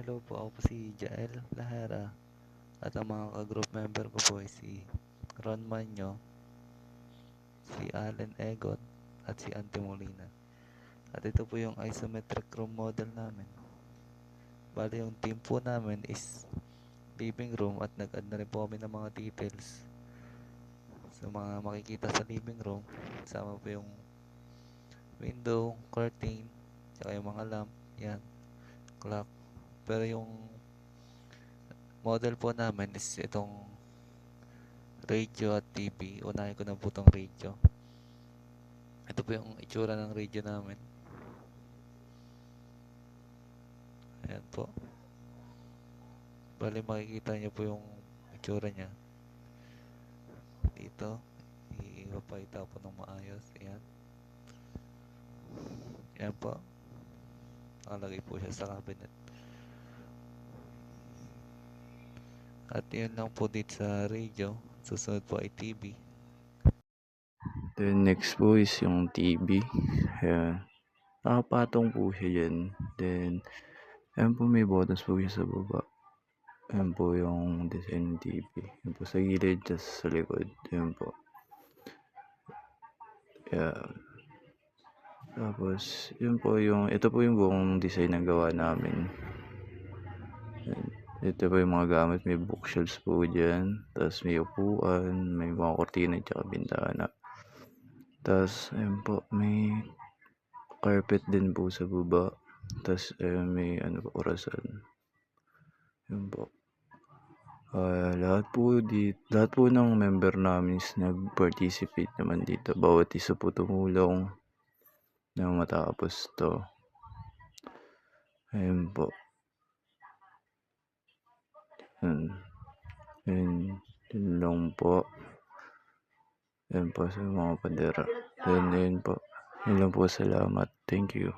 Hello po, ako po si Jael Lahera at ang mga ka-group member ko po ay si Ron Manyo, si Allen Egot at si Ante Molina. At ito po yung isometric room model namin. Bali yung team po namin is living room at nag-add na rin po kami ng mga details sa mga makikita sa living room. Sama po yung window, curtain, tsaka yung mga lamp, yan, clock. Pero yung model po namin is itong radio at TV. Unahin ko na po itong radio. Ito po yung itsura ng radio namin. Ayan po. Bali makikita niyo po yung itsura niya. Dito. Ipapakita po ng maayos. Ayan. Ayan po. Nakalagay po siya sa cabinet. At yun lang po dito sa radio. Susunod po ay TV. Then next po is yung TV. Ayan. Nakapatong po siya dyan. Then, ayan po may buttons po siya sa baba. Ayan po yung design ng TV. Ayan po sa gilid, just sa likod. Ayan po. Ayan. Tapos, yun po yung, ito po yung buong design na gawa namin. Ayan. Ito po yung mga gamit. May bookshelves po dyan. Tapos may upuan, may mga kortina at bintana. Tapos, ayan po, may carpet din po sa baba. Tapos, ayan, may ano po, orasan. Ayan po. Lahat po ng member namin is nag-participate naman dito. Bawat isa po tumulong na matapos to. Ayan po. Ayan. Yun lang po. Ayan po sa mga padera. Then, ayun po. Yun lang po, salamat. Thank you.